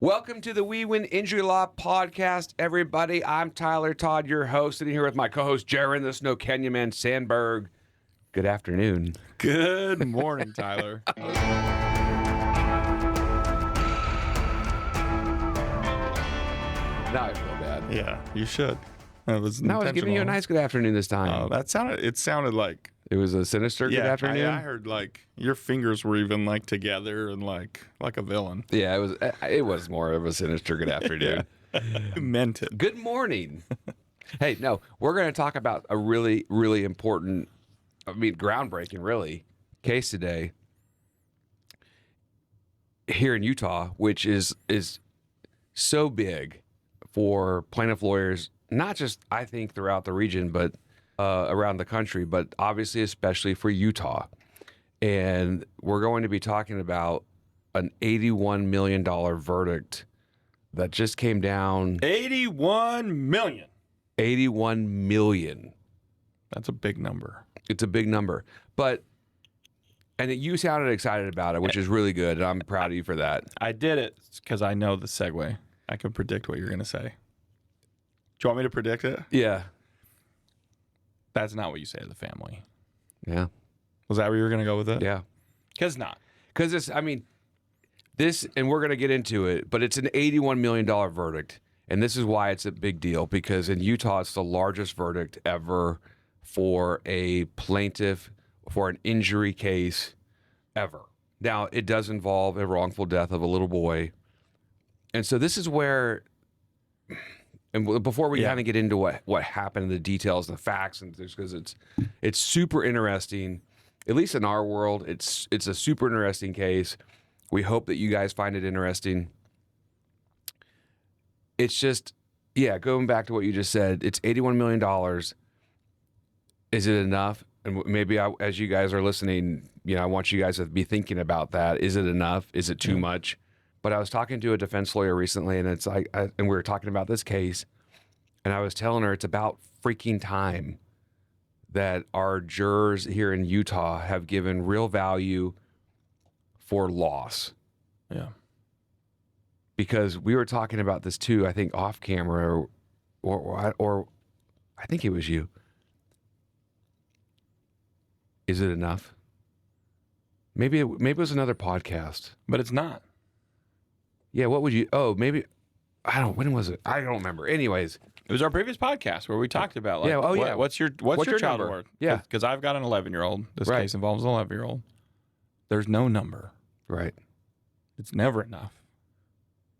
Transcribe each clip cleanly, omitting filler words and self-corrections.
Welcome to the We Win Injury Law podcast, everybody. I'm Tyler Todd, your host, sitting here with my co-host Jaren, the Snow Canyon Man, Sandberg. Good afternoon. Good morning, Tyler. Now I feel bad. Yeah, you should. That was No, I was giving you a nice good afternoon this time. It sounded like It was a sinister good afternoon. I heard like your fingers were even like together and like a villain. Yeah, it was more of a sinister good afternoon. You meant it. Good morning. Hey, no, we're going to talk about a really, really important, groundbreaking, really, case today here in Utah, which is so big for plaintiff lawyers, not just, I think, throughout the region, but around the country, but obviously especially for Utah. And we're going to be talking about an $81 million verdict that just came down. 81 million. 81 million. That's a big number. It's a big number. And you sounded excited about it, which is really good. And I'm proud of you for that. I did it because I know the segue. I can predict what you're going to say. Do you want me to predict it? Yeah. That's not what you say to the family. Yeah. Was that where you were going to go with it? Yeah. Because not. Because this, and we're going to get into it, but it's an $81 million verdict. And this is why it's a big deal, because in Utah, it's the largest verdict ever for a plaintiff for an injury case ever. Now, it does involve a wrongful death of a little boy. And so this is where, and before we kind of get into what happened, the details and the facts, and because it's super interesting, at least in our world, it's a super interesting case. We hope that you guys find it interesting. It's just, going back to what you just said, it's $81 million. Is it enough? And maybe as you guys are listening, I want you guys to be thinking about that. Is it enough? Is it too much? But I was talking to a defense lawyer recently, and it's like, and we were talking about this case, and I was telling her it's about freaking time that our jurors here in Utah have given real value for loss. Yeah. Because we were talking about this too, I think off camera, or I think it was you. Is it enough? Maybe it was another podcast, But it's not. Yeah, what would you? Oh, maybe when was it? I don't remember. Anyways, It was our previous podcast where we talked about what's your child number? award? Yeah. Because I've got an 11-year-old. This Right. case involves an 11-year-old. There's no number. right. It's never enough.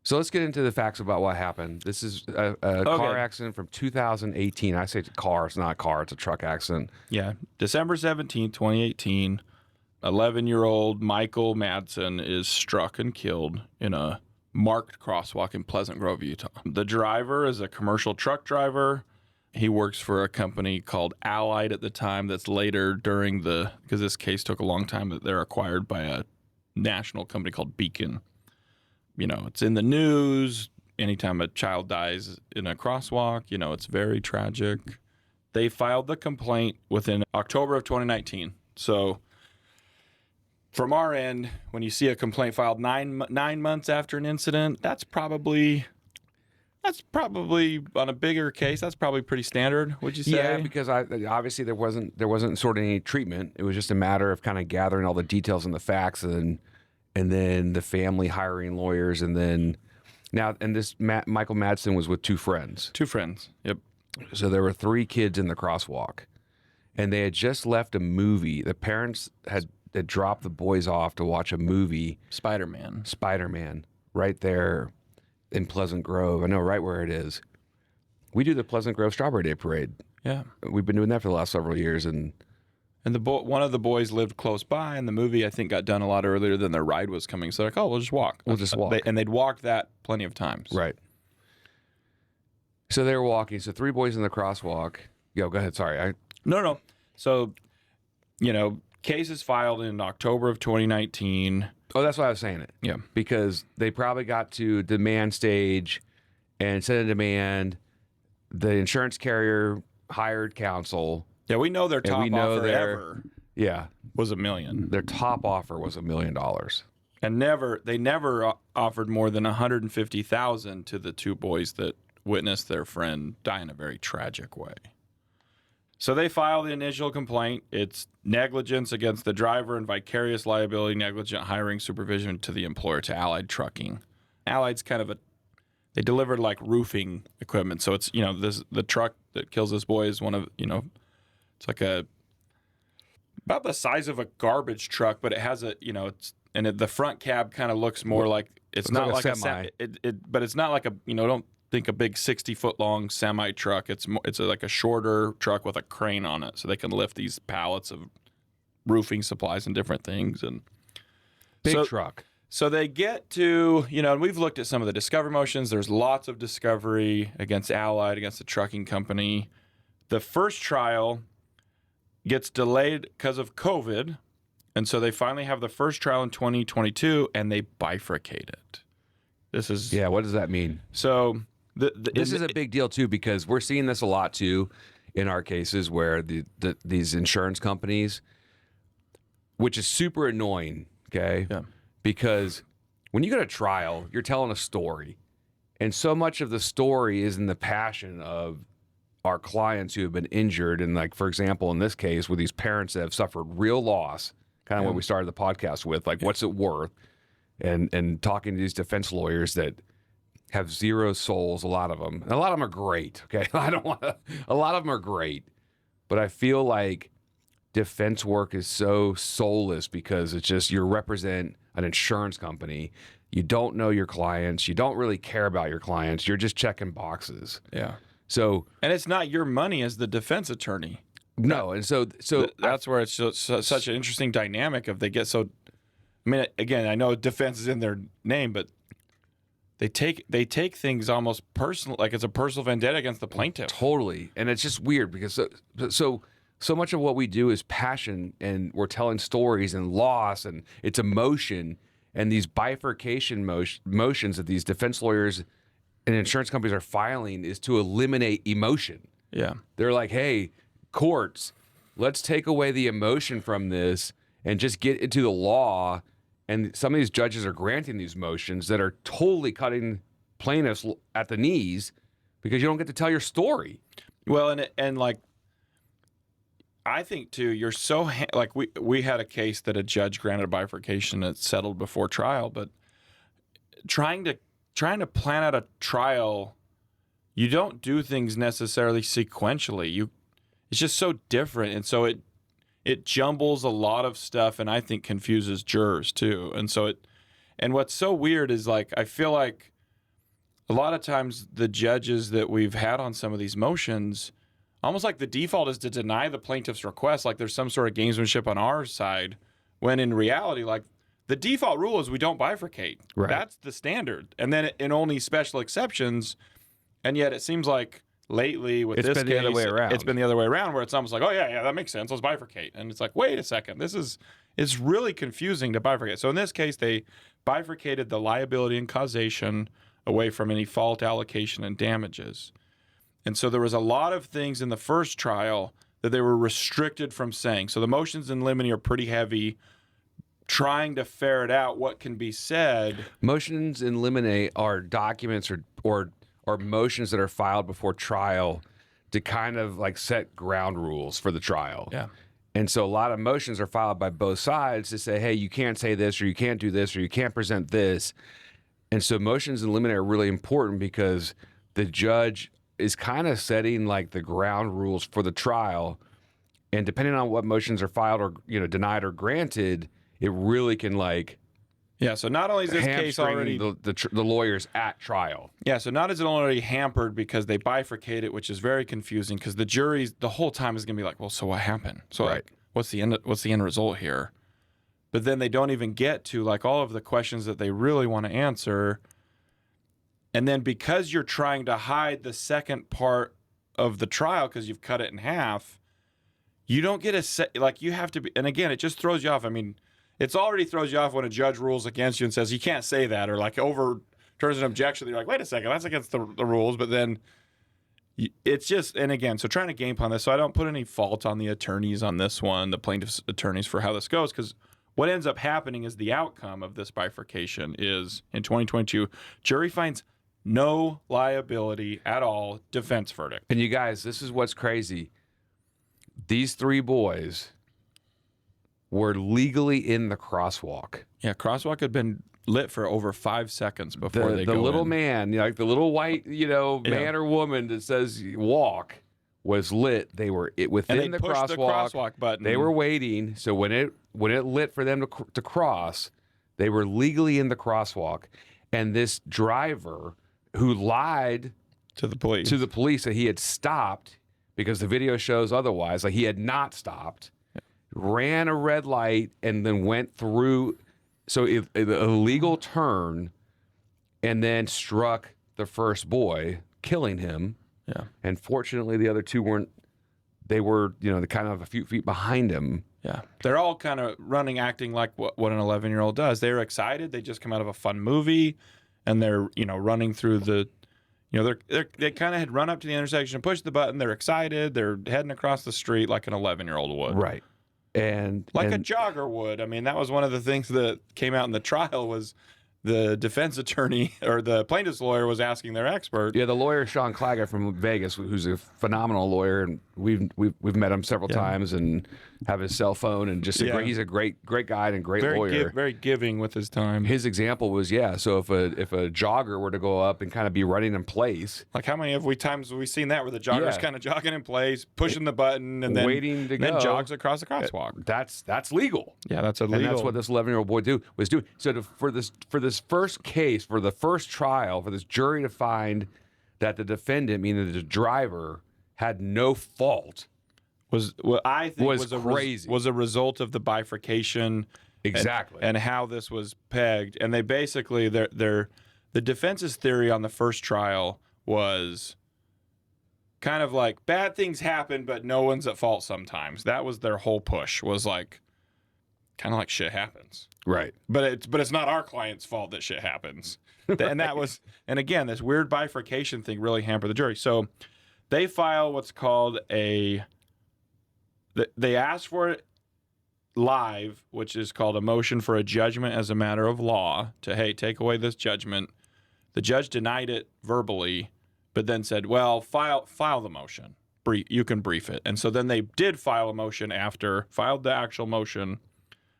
So let's get into the facts about what happened. This is a car accident from 2018. I say car, it's not a car, it's a truck accident. Yeah. December 17th, 2018, 11-year-old Michael Madson is struck and killed in a marked crosswalk in Pleasant Grove, Utah. The driver is a commercial truck driver. He works for a company called Allied at the time that's later because this case took a long time, that they're acquired by a national company called Beacon. It's in the news. Anytime a child dies in a crosswalk, it's very tragic. They filed the complaint within October of 2019. So from our end, when you see a complaint filed nine months after an incident, that's probably on a bigger case. That's probably pretty standard. Would you say? Yeah, because obviously there wasn't sort of any treatment. It was just a matter of kind of gathering all the details and the facts, and then the family hiring lawyers, and then this Michael Madson was with two friends. Two friends. Yep. So there were three kids in the crosswalk, and they had just left a movie. The parents had dropped the boys off to watch a movie, Spider-Man, right there in Pleasant Grove. I know right where it is. We do the Pleasant Grove Strawberry Day Parade. Yeah. We've been doing that for the last several years, and one of the boys lived close by, and the movie, I think, got done a lot earlier than their ride was coming. So they're like, we'll just walk. And they'd walked that plenty of times. Right. So they were walking. So three boys in the crosswalk. Go ahead. Sorry. No. So, case is filed in October of 2019. Oh, that's why I was saying it. Yeah. Because they probably got to demand stage and sent a demand. The insurance carrier hired counsel. Yeah, we know their top offer ever Yeah. was $1 million. Their top offer was $1 million. And they never offered more than $150,000 to the two boys that witnessed their friend die in a very tragic way. So they file the initial complaint. It's negligence against the driver and vicarious liability, negligent hiring supervision to the employer, to Allied Trucking. Allied's kind of they delivered like roofing equipment. So it's, the truck that kills this boy is one of, it's like about the size of a garbage truck, but it has the front cab kind of looks more like, it's not like a semi. But it's not like don't think a big 60-foot long semi truck. It's like a shorter truck with a crane on it, so they can lift these pallets of roofing supplies and different things. And big truck. So they get to, and we've looked at some of the discovery motions. There's lots of discovery against Allied, against the trucking company. The first trial gets delayed because of COVID, and so they finally have the first trial in 2022, and they bifurcate it. What does that mean? So this is a big deal too, because we're seeing this a lot too in our cases where these insurance companies, which is super annoying, okay? Yeah. Because when you go to trial, you're telling a story, and so much of the story is in the passion of our clients who have been injured. And like, for example, in this case, with these parents that have suffered real loss, kind of what we started the podcast with, like, what's it worth? And talking to these defense lawyers that have zero souls, a lot of them. And a lot of them are great, okay? A lot of them are great. But I feel like defense work is so soulless because it's just, you represent an insurance company. You don't know your clients. You don't really care about your clients. You're just checking boxes. Yeah. So, and it's not your money as the defense attorney. No, and so that's where it's such an interesting dynamic of they get so. I mean, again, I know defense is in their name, but they take things almost personal, like it's a personal vendetta against the plaintiff. Totally, and it's just weird because so much of what we do is passion, and we're telling stories and loss, and it's emotion, and these bifurcation motions that these defense lawyers and insurance companies are filing is to eliminate emotion. Yeah, they're like, hey, courts, let's take away the emotion from this and just get into the law. And some of these judges are granting these motions that are totally cutting plaintiffs at the knees because you don't get to tell your story. Well, and like, I think too, you're so like we had a case that a judge granted a bifurcation that settled before trial, but trying to plan out a trial, you don't do things necessarily sequentially. It's just so different, and so it jumbles a lot of stuff, and I think confuses jurors too. And what's so weird is, like, I feel like a lot of times the judges that we've had on some of these motions, almost like the default is to deny the plaintiff's request, like there's some sort of gamesmanship on our side, when in reality, like, the default rule is we don't bifurcate. Right. That's the standard. And then in only special exceptions, and yet it seems like lately with this case, the other way around. It's been the other way around, where it's almost like, oh yeah, that makes sense. Let's bifurcate. And it's like, wait a second, it's really confusing to bifurcate. So in this case, they bifurcated the liability and causation away from any fault allocation and damages. And so there was a lot of things in the first trial that they were restricted from saying. So the motions in limine are pretty heavy, trying to ferret out what can be said. Motions in limine are documents or motions that are filed before trial to kind of like set ground rules for the trial. Yeah. And so a lot of motions are filed by both sides to say, hey, you can't say this, or you can't do this, or you can't present this. And so motions in limine are really important because the judge is kind of setting like the ground rules for the trial. And depending on what motions are filed or, denied or granted, it really can like, yeah, so not only is this case already the lawyers at trial. Yeah, so not is it already hampered because they bifurcate it, which is very confusing because the jury's the whole time is going to be like, well, so what happened? So right. Like, what's the end result here? But then they don't even get to like all of the questions that they really want to answer. And then because you're trying to hide the second part of the trial because you've cut it in half, you don't get you have to be, and again, it just throws you off. I mean, it already throws you off when a judge rules against you and says you can't say that, or like overturns an objection. You're like, wait a second, that's against the rules. But then it's just, and again, so trying to game plan this. So I don't put any fault on the attorneys on this one, the plaintiff's attorneys, for how this goes, because what ends up happening is the outcome of this bifurcation is in 2022, jury finds no liability at all, defense verdict. And you guys, this is what's crazy. These 3 boys were legally in the crosswalk. Yeah, crosswalk had been lit for over 5 seconds before they go The little in. man, like the little white, man or woman that says walk was lit. They were within and they the pushed the crosswalk button. They were waiting. So when it lit for them to cross, they were legally in the crosswalk. And this driver who lied to the police that he had stopped because the video shows otherwise, like he had not stopped, ran a red light and then went through. So an illegal turn, and then struck the first boy, killing him. Yeah. And fortunately, the other 2 weren't. They were, kind of a few feet behind him. Yeah. They're all kind of running, acting like what an 11-year-old does. They're excited. They just come out of a fun movie, and they're, running through the, they kind of had run up to the intersection and pushed the button. They're excited. They're heading across the street like an 11-year-old would. Right. And a jogger would. I mean, that was one of the things that came out in the trial was the defense attorney or the plaintiff's lawyer was asking their expert. Yeah, the lawyer Sean Claggett from Vegas, who's a phenomenal lawyer, and we've met him several times and have his cell phone, and just he's a great guy and a great lawyer. Very giving with his time. His example was so if a jogger were to go up and kind of be running in place, like how many times have we seen that where the jogger's kind of jogging in place, pushing the button, and then waiting to then go, jogs across the crosswalk. That's legal. Yeah, that's illegal. And that's what this 11-year-old boy was doing. So for this first case, for the first trial, for this jury to find that the defendant, meaning the driver, had no fault was what I think was crazy. Was a result of the bifurcation, exactly, and how this was pegged. And they basically the defense's theory on the first trial was kind of like bad things happen, but no one's at fault sometimes. That was their whole push. Was like kind of like shit happens. Right. But it's not our client's fault that shit happens. And that was, and again, this weird bifurcation thing really hampered the jury. So they file what's called they ask for it live, which is called a motion for a judgment as a matter of law to, hey, take away this judgment. The judge denied it verbally, but then said, well, file the motion. You can brief it. And so then they did file a motion filed the actual motion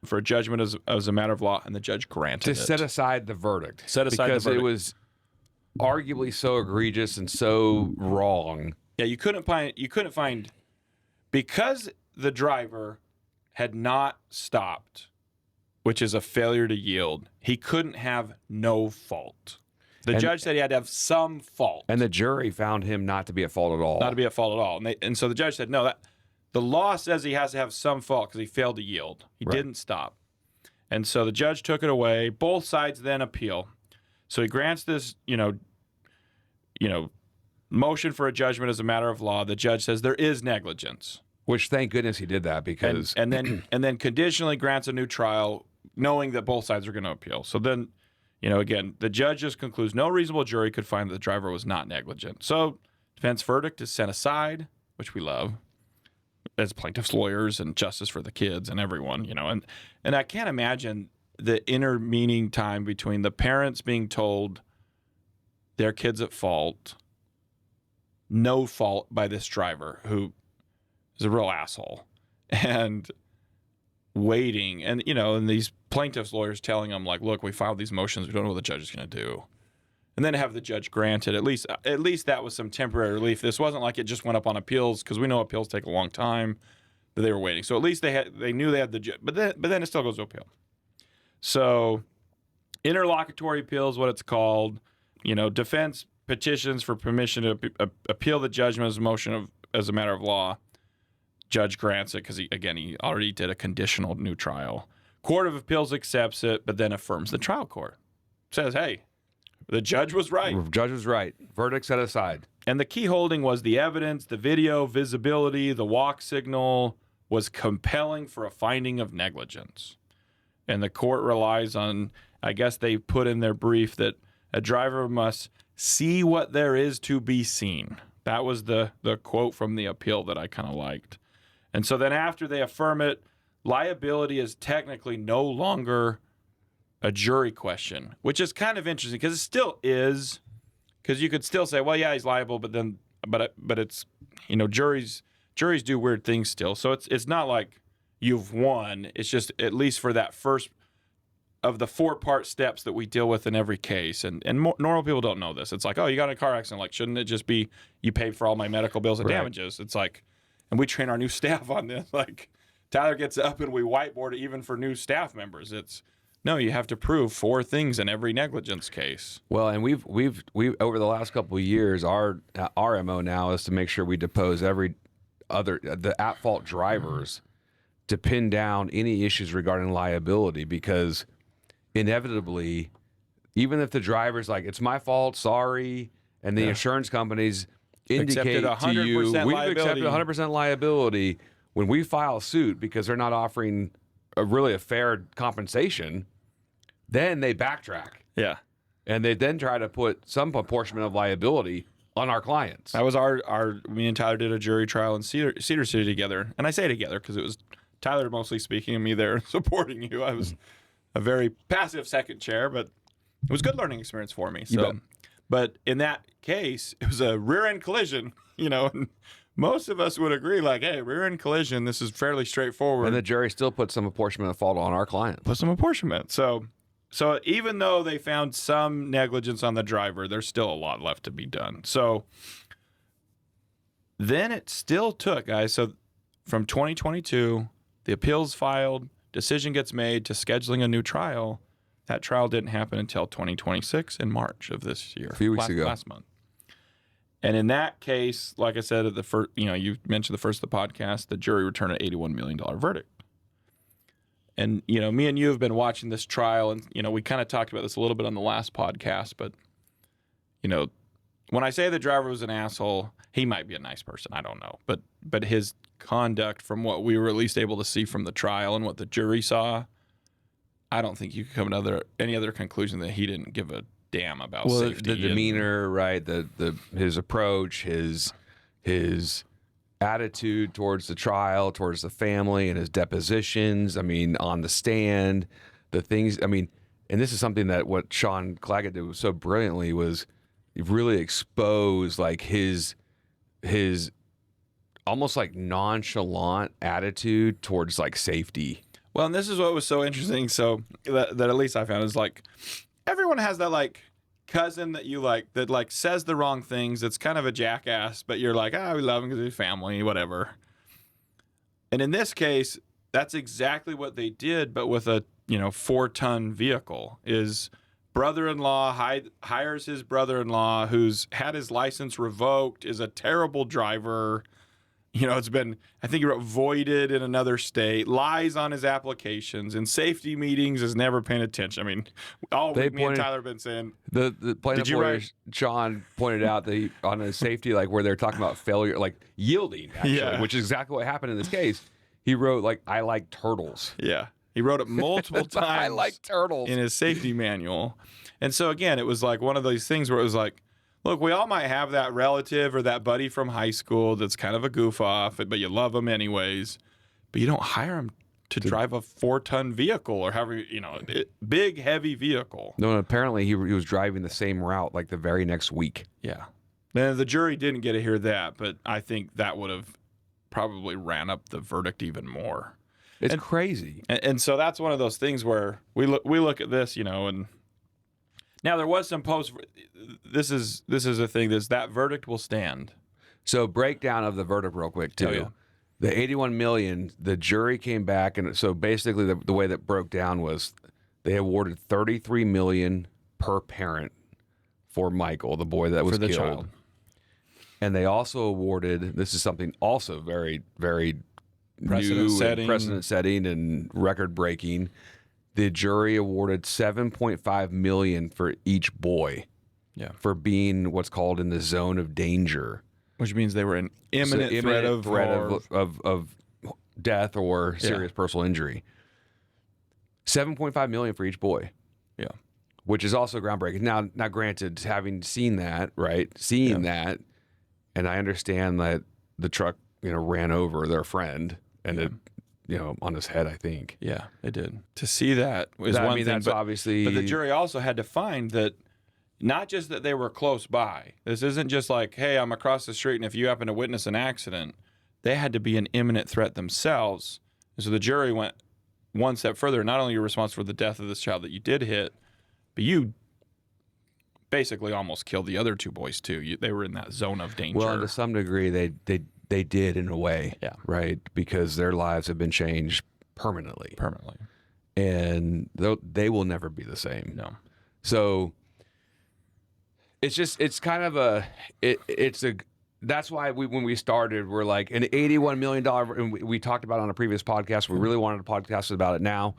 for a judgment as a matter of law, and the judge granted it. To set aside the verdict. Because it was arguably so egregious and so wrong. Yeah, you couldn't find because the driver had not stopped, which is a failure to yield. He couldn't have no fault. The judge said he had to have some fault. And the jury found him not to be at fault at all. Not to be at fault at all. And so the judge said, no, the law says he has to have some fault because he failed to yield. He didn't stop. And so the judge took it away. Both sides then appeal. So he grants this, motion for a judgment as a matter of law. The judge says there is negligence. Which, thank goodness he did that, because and then conditionally grants a new trial, knowing that both sides are going to appeal. So then, again, the judge just concludes no reasonable jury could find that the driver was not negligent. So defense verdict is sent aside, which we love as plaintiffs' lawyers and justice for the kids and everyone, and I can't imagine the intervening time between the parents being told their kid's at fault, no fault by this driver who is a real asshole, and waiting, and and these plaintiffs' lawyers telling them like, look, we filed these motions, we don't know what the judge is going to do, and then have the judge grant it. At least that was some temporary relief. This wasn't like it just went up on appeals, because we know appeals take a long time, that they were waiting. So at least they knew they had the but then it still goes to appeal. So interlocutory appeals, what it's called, defense petitions for permission to appeal the judgment as a motion as a matter of law. Judge grants it because he already did a conditional new trial. Court of Appeals accepts it, but then affirms the trial court. Says, hey, the judge was right. The judge was right. Verdict set aside. And the key holding was the evidence, the video, visibility, the walk signal was compelling for a finding of negligence. And the court relies on, I guess they put in their brief that a driver must see what there is to be seen. That was the quote from the appeal that I kind of liked. And so then after they affirm it, liability is technically no longer a jury question, which is kind of interesting because it still is. Because you could still say, well, yeah, he's liable, but it's, juries do weird things still. So it's not like you've won. It's just at least for that first of the 4-part steps that we deal with in every case. And normal people don't know this. It's like, oh, you got in a car accident. Like, shouldn't it just be you paid for all my medical bills and damages? It's like, and we train our new staff on this. Like, Tyler gets up and we whiteboard it even for new staff members. No, you have to prove 4 things in every negligence case. Well, and we've over the last couple of years, our MO now is to make sure we depose the at-fault drivers to pin down any issues regarding liability, because inevitably, even if the driver's like, it's my fault, sorry, and the insurance companies indicate to you, we've accepted 100% liability, when we file suit because they're not offering a fair compensation, then they backtrack. Yeah. And they then try to put some apportionment of liability on our clients. That was me and Tyler did a jury trial in Cedar City together. And I say together because it was Tyler mostly speaking and me there supporting you. I was a very passive second chair, but it was a good learning experience for me. So, but in that case, it was a rear end collision, and most of us would agree, like, hey, rear end collision, this is fairly straightforward. And the jury still put some apportionment of fault on our client. Put some apportionment. So even though they found some negligence on the driver, there's still a lot left to be done. So then it still took, guys. So from 2022, the appeals filed, decision gets made to scheduling a new trial. That trial didn't happen until 2026 in March of this year. A few weeks ago. Last month. And in that case, like I said, at the first, you mentioned the first of the podcast, the jury returned an $81 million verdict. And, me and you have been watching this trial, and, we kind of talked about this a little bit on the last podcast, but, when I say the driver was an asshole, he might be a nice person. I don't know. But his conduct, from what we were at least able to see from the trial and what the jury saw, I don't think you could come to any other conclusion that he didn't give a damn about safety. The demeanor, right? His approach, his attitude towards the trial, towards the family, and his depositions. I mean, on the stand, the things. I mean, and this is something that what Sean Claggett did so brilliantly was really expose like his almost like nonchalant attitude towards like safety. Well, and this is what was so interesting. So that at least I found is like everyone has that like cousin that you like that like says the wrong things. It's kind of a jackass, but you're like, we love him because he's family, whatever. And in this case, that's exactly what they did, but with a 4-ton vehicle. Is brother-in-law hires his brother-in-law who's had his license revoked, is a terrible driver. It's been, I think he wrote voided in another state, lies on his applications, in safety meetings is never paying attention. I mean, me and Tyler have been saying. The plaintiff lawyer, Sean, pointed out that on a safety, like where they're talking about failure, like yielding, actually, which is exactly what happened in this case. He wrote, like, I like turtles. Yeah. He wrote it multiple times. I like turtles. In his safety manual. And so, again, it was like one of those things where it was like, look, we all might have that relative or that buddy from high school that's kind of a goof off, but you love him anyways. But you don't hire him to drive a 4-ton vehicle or however, big, heavy vehicle. No, apparently he was driving the same route like the very next week. Yeah. Now, the jury didn't get to hear that, but I think that would have probably ran up the verdict even more. It's crazy. And so that's one of those things where we look at this, and now there was some post. This is a thing. That verdict will stand. So breakdown of the verdict real quick too. Oh, yeah. The $81 million. The jury came back, and so basically the way that broke down was they awarded $33 million per parent for Michael, the boy that was for the killed. Child. And they also awarded. This is something also very, very new, precedent setting, and record breaking. The jury awarded $7.5 million for each boy. Yeah. For being what's called in the zone of danger, which means they were in imminent threat of death or serious personal injury. $7.5 million for each boy. Yeah. Which is also groundbreaking. Now, granted, having seen that, right? That, and I understand that the truck, ran over their friend, and on his head, I think. Yeah, they did. To see that is one thing. That's obviously. But the jury also had to find that not just that they were close by. This isn't just like, hey, I'm across the street, and if you happen to witness an accident, they had to be an imminent threat themselves. And so the jury went one step further. Not only are you responsible for the death of this child that you did hit, but you basically almost killed the other two boys too. They were in that zone of danger. Well, to some degree, they did in a way, right? Because their lives have been changed permanently, and they will never be the same. No. So it's kind of that's why when we started, we're like an $81 million, and we talked about it on a previous podcast. We really wanted to podcast about it now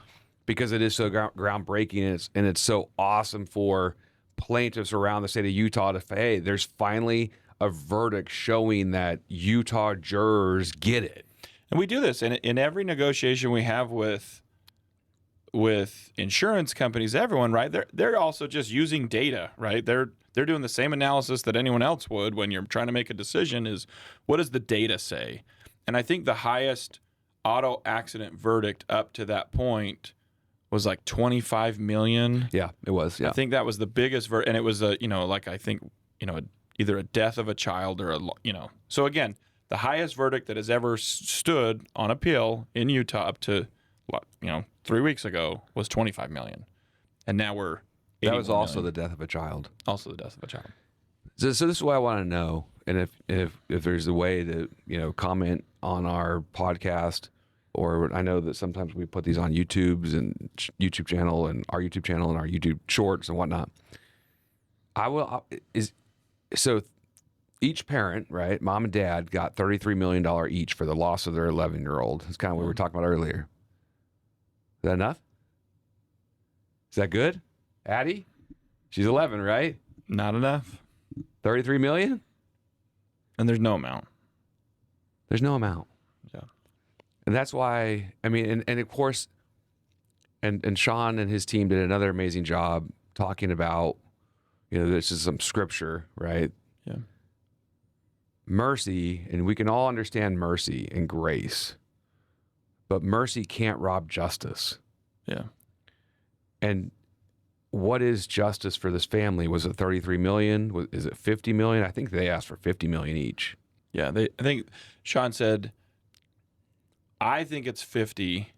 because it is so groundbreaking, and it's so awesome for plaintiffs around the state of Utah to, hey, there's finally a verdict showing that Utah jurors get it. And we do this in every negotiation we have with insurance companies, everyone, right? They're also just using data, right? They're doing the same analysis that anyone else would when you're trying to make a decision is, what does the data say? And I think the highest auto accident verdict up to that point was like $25 million. Yeah, it was. Yeah. I think that was the biggest verdict. And it was either a death of a child or So again, the highest verdict that has ever stood on appeal in Utah up to 3 weeks ago was $25 million. And now we're that was also the death of a child. Also the death of a child. So this is what I want to know, and if there's a way to comment on our podcast, or I know that sometimes we put these on YouTube channel and our YouTube channel and our YouTube shorts and whatnot. So each parent, right, mom and dad, got $33 million each for the loss of their 11-year-old. That's kind of what we were talking about earlier. Is that enough? Is that good? Addie? She's 11, right? Not enough. 33 million? And there's no amount. There's no amount. Yeah. And that's why, I mean, and of course, and Sean and his team did another amazing job talking about, this is some scripture, right? Yeah. Mercy, and we can all understand mercy and grace, but mercy can't rob justice. Yeah. And what is justice for this family? Was it 33 million? Is it 50 million? I think they asked for 50 million each. Yeah, I think Sean said, I think it's 50,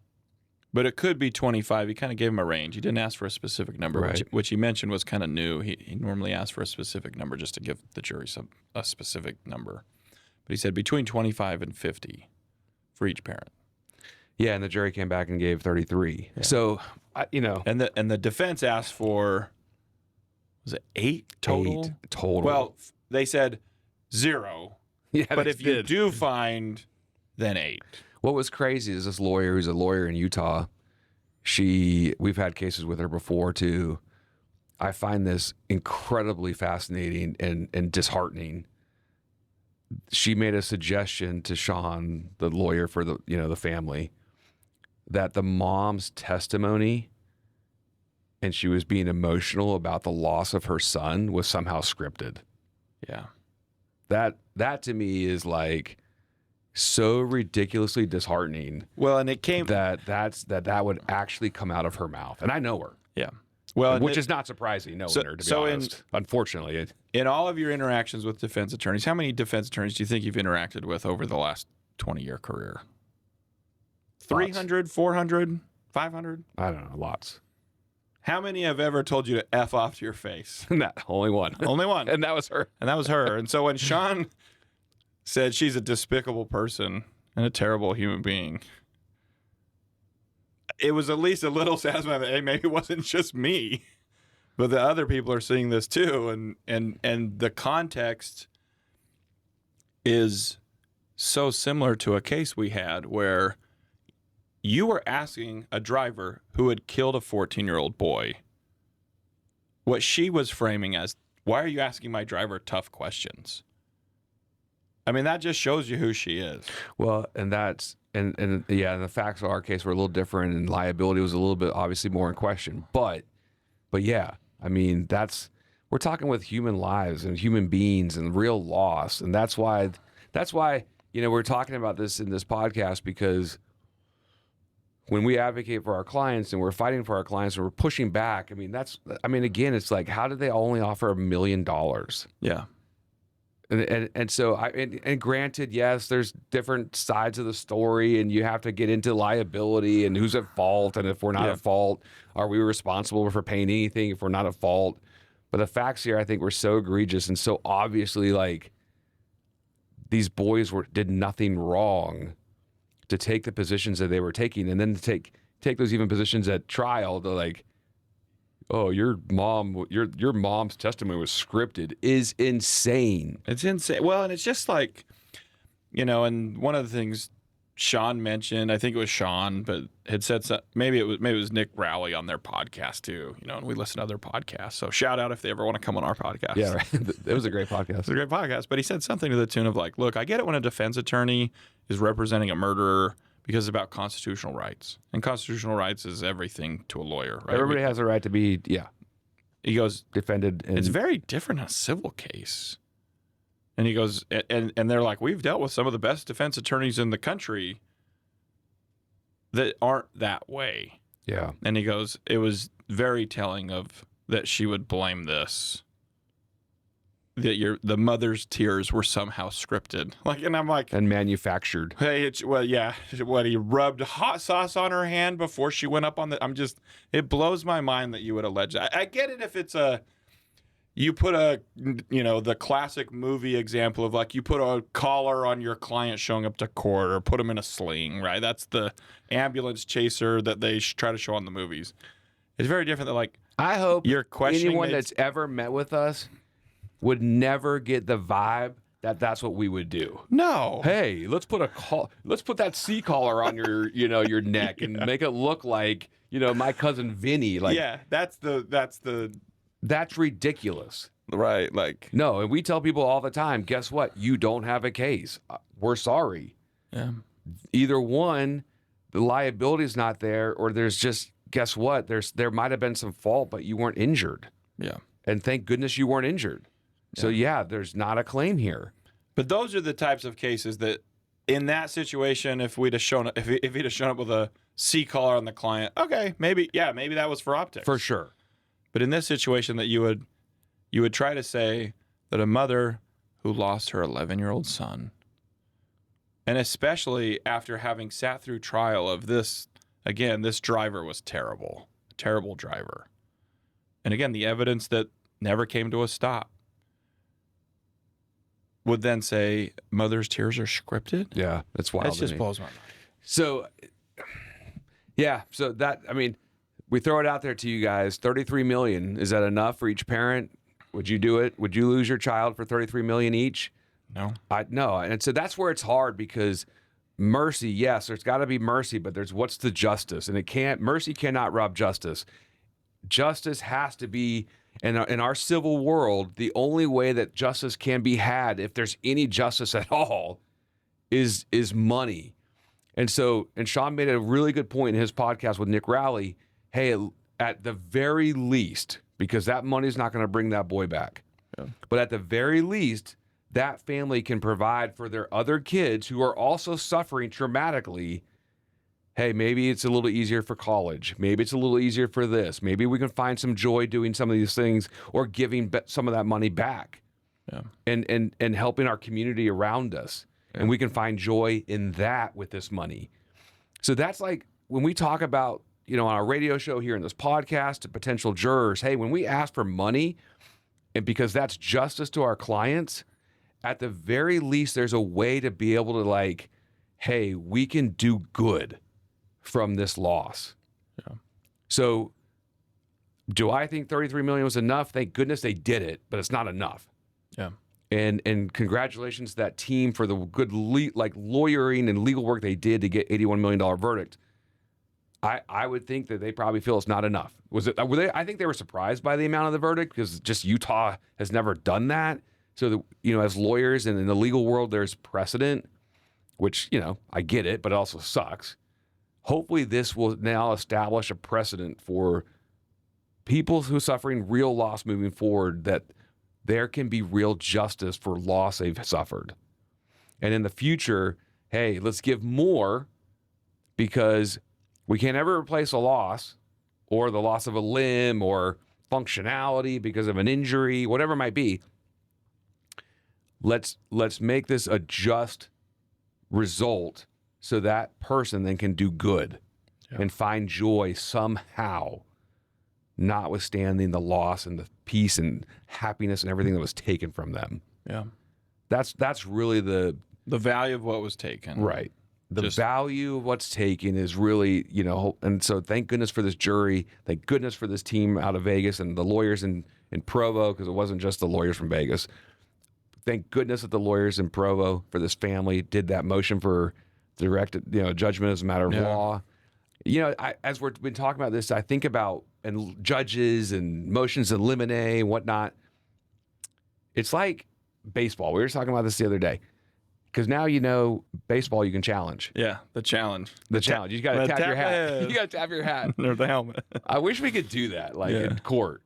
but it could be 25. He kind of gave him a range. He didn't ask for a specific number, right, which he mentioned was kind of new. He normally asks for a specific number just to give the jury a specific number. But he said between 25 and 50 for each parent. Yeah, and the jury came back and gave 33. Yeah. So, and the defense asked for, was it 8 total? 8 total. Well, they said 0. Yeah, but if you do find, then 8. What was crazy is this lawyer, who's a lawyer in Utah, we've had cases with her before too. I find this incredibly fascinating and disheartening. She made a suggestion to Sean, the lawyer for the family, that the mom's testimony, and she was being emotional about the loss of her son, was somehow scripted. Yeah. That to me is like so ridiculously disheartening. Well, and it came that would actually come out of her mouth, and I know her. Yeah. Well, which is not surprising, knowing her, to be honest. Unfortunately, in all of your interactions with defense attorneys, how many defense attorneys do you think you've interacted with over the last 20-year career? 300, 400, 500? I don't know, lots. How many have ever told you to F off to your face? Only one. Only one. And that was her. And so when Sean said she's a despicable person and a terrible human being, it was at least a little satisfying that, hey, maybe it wasn't just me, but the other people are seeing this too. And the context is so similar to a case we had where you were asking a driver who had killed a 14-year-old boy what she was framing as, why are you asking my driver tough questions? I mean, that just shows you who she is. Well, and the facts of our case were a little different, and liability was a little bit obviously more in question. But yeah, I mean, we're talking with human lives and human beings and real loss, and that's why we're talking about this in this podcast, because when we advocate for our clients and we're fighting for our clients and we're pushing back, I mean, again, it's like, how did they only offer $1 million? Yeah. And so and granted, yes, there's different sides of the story, and you have to get into liability and who's at fault, and if we're not at fault, are we responsible for paying anything if we're not at fault? But the facts here, I think, were so egregious and so obviously like these boys did nothing wrong to take the positions that they were taking, and then to take those even positions at trial to like, oh, your mom's testimony was scripted is insane. It's insane. Well, and it's just like, and one of the things Sean mentioned, I think it was Sean, but had said maybe it was Nick Rowley on their podcast too, and we listen to other podcasts. So shout out if they ever want to come on our podcast. Yeah, right. It was a great podcast. It was a great podcast. But he said something to the tune of like, look, I get it when a defense attorney is representing a murderer because it's about constitutional rights. And constitutional rights is everything to a lawyer, right? Everybody has a right to be, he goes, defended. It's very different in a civil case. And he goes, and they're like, we've dealt with some of the best defense attorneys in the country that aren't that way. Yeah. And he goes, it was very telling of that she would blame this, that the mother's tears were somehow scripted. Like, and I'm like, and manufactured. Hey, what, he rubbed hot sauce on her hand before she went up on it blows my mind that you would allege that. I get it if it's you put the classic movie example of like you put a collar on your client showing up to court or put him in a sling, right? That's the ambulance chaser that they try to show on the movies. It's very different than like, I hope you're questioning anyone that's ever met with us would never get the vibe that that's what we would do. No. Hey, let's put that C collar on your your neck and make it look like my cousin Vinny. Like, yeah, that's ridiculous. Right, like, no, and we tell people all the time, guess what? You don't have a case. We're sorry. Yeah. Either one, the liability is not there, or there's just, guess what? There might have been some fault, but you weren't injured. Yeah. And thank goodness you weren't injured. So there's not a claim here. But those are the types of cases that, in that situation, if he'd have shown up with a C collar on the client, okay, maybe that was for optics. For sure. But in this situation, that you would try to say that a mother who lost her 11-year-old son, and especially after having sat through trial of this, again, this driver was terrible, a terrible driver. And again, the evidence that never came to a stop, would then say mother's tears are scripted. Yeah, that's wild. That just blows my mind. So, we throw it out there to you guys. $33 million, is that enough for each parent? Would you do it? Would you lose your child for $33 million each? No. No, and so that's where it's hard because mercy, yes, there's got to be mercy, but there's what's the justice, and mercy cannot rob justice. Justice has to be. In our civil world, the only way that justice can be had, if there's any justice at all, is money. And Sean made a really good point in his podcast with Nick Rowley. Hey, at the very least, because that money's not going to bring that boy back, but at the very least, that family can provide for their other kids who are also suffering traumatically. Hey, maybe it's a little easier for college. Maybe it's a little easier for this. Maybe we can find some joy doing some of these things or giving some of that money back, and helping our community around us. And we can find joy in that with this money. So that's like when we talk about, on our radio show here in this podcast to potential jurors, hey, when we ask for money, and because that's justice to our clients, at the very least, there's a way to be able to like, hey, we can do good from this loss. Yeah. So do I think $33 million was enough? Thank goodness they did it, but it's not enough. Yeah. And congratulations to that team for the good lawyering and legal work they did to get $81 million verdict. I would think that they probably feel it's not enough. I think they were surprised by the amount of the verdict because just Utah has never done that. So as lawyers and in the legal world, there's precedent, which, I get it, but it also sucks. Hopefully this will now establish a precedent for people who are suffering real loss moving forward, that there can be real justice for loss they've suffered. And in the future, hey, let's give more, because We can't ever replace a loss or the loss of a limb or functionality because of an injury, whatever it might be. Let's make this a just result so that person then can do good and find joy somehow, notwithstanding the loss and the peace and happiness and everything that was taken from them. Yeah. That's really the value of what was taken. Right. The value of what's taken is really, and so thank goodness for this jury. Thank goodness for this team out of Vegas and the lawyers in Provo, because it wasn't just the lawyers from Vegas. Thank goodness that the lawyers in Provo for this family did that motion for direct, judgment as a matter of law. As we've been talking about this, I think about and judges and motions in limine and whatnot. It's like baseball. We were talking about this the other day. Because now baseball you can challenge. Yeah, the challenge. The challenge. You got to tap your hat. You got to tap your hat. Or the helmet. I wish we could do that, in court.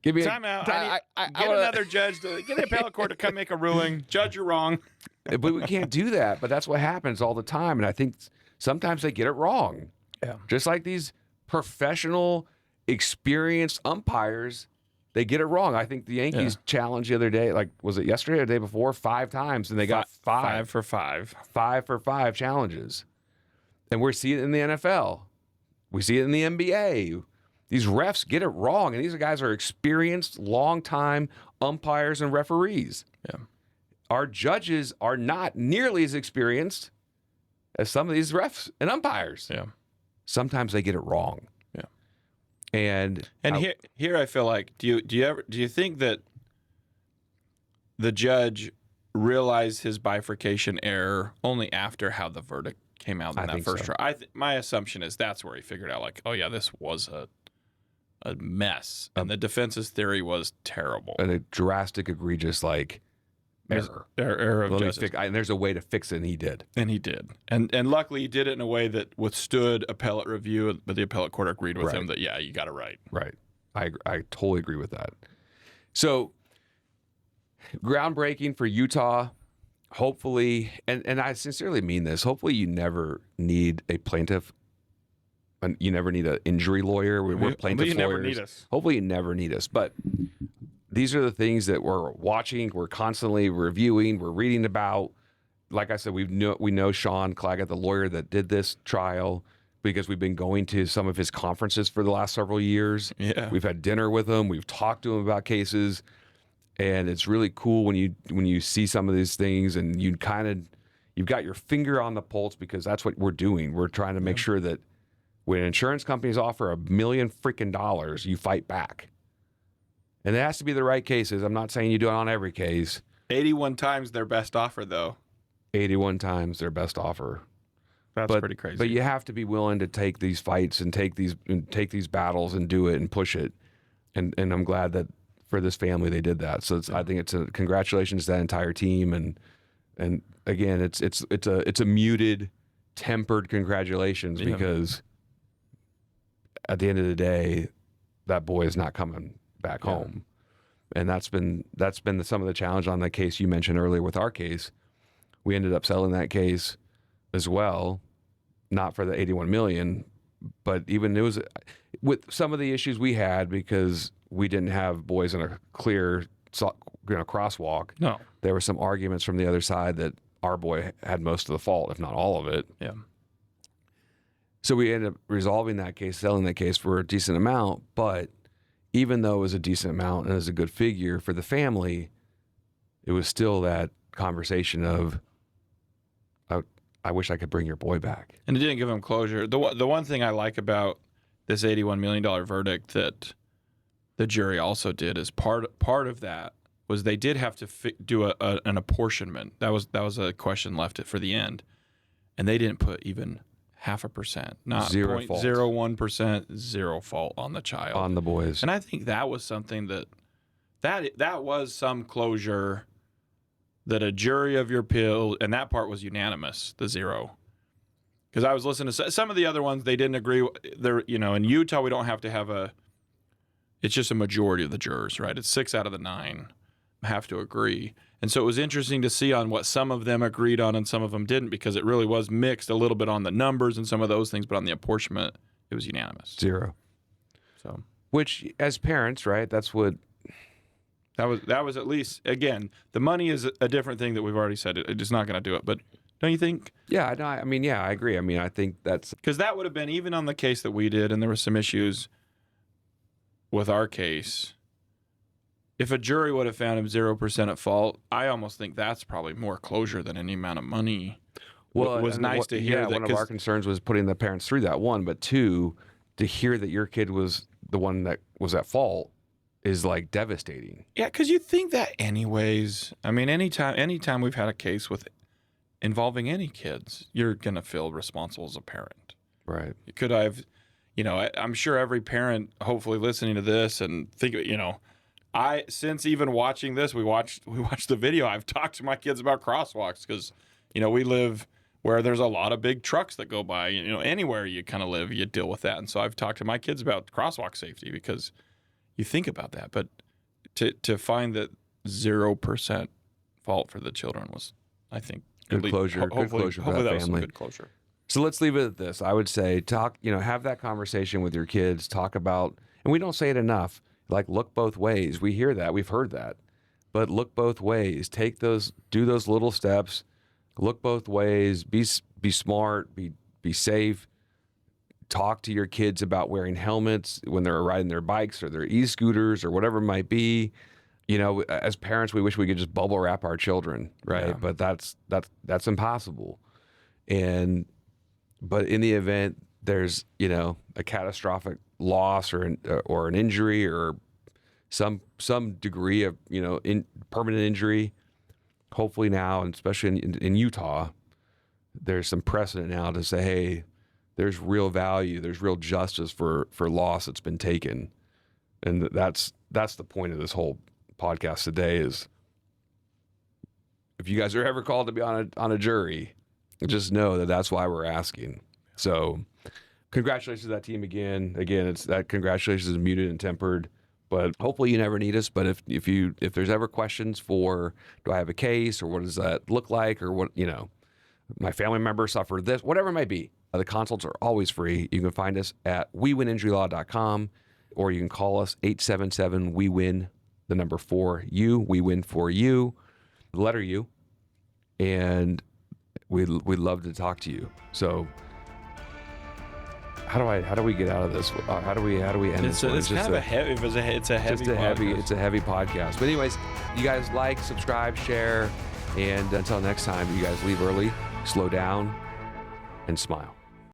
Give me time out. Get another judge. Get the appellate court to come make a ruling. Judge, you're wrong. But we can't do that. But that's what happens all the time. And I think sometimes they get it wrong. Yeah. Just like these professional, experienced umpires, they get it wrong. I think the Yankees challenged the other day, was it yesterday or the day before, 5 times, and they got 5 for 5. 5 for 5 challenges. And we're seeing it in the NFL. We see it in the NBA. These refs get it wrong, and these guys are experienced, long-time umpires and referees. Yeah. Our judges are not nearly as experienced as some of these refs and umpires. Yeah. Sometimes they get it wrong. Yeah. And here I feel like, do you think that the judge realized his bifurcation error only after how the verdict came out in that first trial? My assumption is that's where he figured out, this was a mess, and the defense's theory was terrible. And a drastic, egregious, error of justice. And there's a way to fix it, and he did. And he did. And luckily he did it in a way that withstood appellate review, but the appellate court agreed with him that, you got it right. Right. I totally agree with that. So, groundbreaking for Utah. Hopefully, and I sincerely mean this, hopefully you never need a plaintiff. And you never need an injury lawyer. We're plaintiff lawyers. Never need us. Hopefully you never need us. But these are the things that we're watching. We're constantly reviewing. We're reading about. Like I said, we know Sean Claggett, the lawyer that did this trial, because we've been going to some of his conferences for the last several years. Yeah. We've had dinner with him. We've talked to him about cases. And it's really cool when you see some of these things and you've got your finger on the pulse, because that's what we're doing. We're trying to make sure that when insurance companies offer $1 million freaking dollars, you fight back. And it has to be the right cases. I'm not saying you do it on every case. 81 times their best offer, though. 81 times their best offer. That's pretty crazy. But you have to be willing to take these fights and take these battles and do it and push it. And I'm glad that for this family they did that. So I think it's a congratulations to that entire team. And again, it's a muted, tempered congratulations, because at the end of the day, that boy is not coming back home. And that's been some of the challenge on the case you mentioned earlier with our case. We ended up selling that case as well, not for the $81 million, but even it was with some of the issues we had, because we didn't have boys in a clear crosswalk. No. There were some arguments from the other side that our boy had most of the fault, if not all of it. Yeah. So we ended up resolving that case, selling that case for a decent amount. But even though it was a decent amount and it was a good figure for the family, it was still that conversation of, I wish I could bring your boy back. And it didn't give him closure. The one thing I like about this $81 million verdict that the jury also did is part of that was they did have to do an apportionment. That was a question left for the end, and they didn't put even 0.5%, not 0.01%, zero fault on the child, on the boys. And I think that was something that was some closure, that a jury of your peers, and that part was unanimous, the 0. Because I was listening to some of the other ones, they didn't agree. In Utah, we don't have to have it's just a majority of the jurors, right? It's 6 out of the 9 have to agree. And so it was interesting to see on what some of them agreed on and some of them didn't, because it really was mixed a little bit on the numbers and some of those things, but on the apportionment, it was unanimous. 0. So, which as parents, right, that's what. That was at least, again, the money is a different thing that we've already said. It's not going to do it. But don't you think? Yeah, no, I mean, yeah, I agree. I mean, I think that's. Because that would have been, even on the case that we did, and there were some issues with our case, if a jury would have found him 0% at fault, I almost think that's probably more closure than any amount of money. Well, it was nice to hear that. One of our concerns was putting the parents through that, one, but two, to hear that your kid was the one that was at fault is like devastating. Yeah, because you think that anyways. I mean, anytime we've had a case with involving any kids, you're gonna feel responsible as a parent. Right. Could I've, I'm sure every parent, hopefully listening to this and think, since even watching this, we watched the video. I've talked to my kids about crosswalks because, we live where there's a lot of big trucks that go by. Anywhere you kind of live, you deal with that. And so I've talked to my kids about crosswalk safety because you think about that. But to find that 0% fault for the children was, I think, good closure. Good closure for that family. Good closure. So let's leave it at this. I would say have that conversation with your kids. Talk about, and we don't say it enough, like look both ways. We hear that. We've heard that. But look both ways. Do those little steps. Look both ways. Be smart. Be safe. Talk to your kids about wearing helmets when they're riding their bikes or their e-scooters or whatever it might be. As parents, we wish we could just bubble wrap our children, right? Yeah. But that's impossible. But in the event there's a catastrophic loss or an injury or some degree of permanent injury, hopefully now, and especially in Utah, there's some precedent now to say, hey, there's real value, there's real justice for loss that's been taken, and that's the point of this whole podcast today. Is if you guys are ever called to be on a jury, just know that's why we're asking. So congratulations to that team again. It's that congratulations is muted and tempered, but hopefully you never need us. But if there's ever questions for, do I have a case, or what does that look like, or what, my family member suffered this, whatever it might be, the consults are always free. You can find us at wewininjurylaw.com, or you can call us 877-WE-WIN, the number 4U, we win for you, the letter U, and we'd love to talk to you. So how do we get out of this? How do we end this? It's kind of a heavy. It's a heavy podcast. But anyways, you guys like, subscribe, share, and until next time, you guys leave early, slow down, and smile.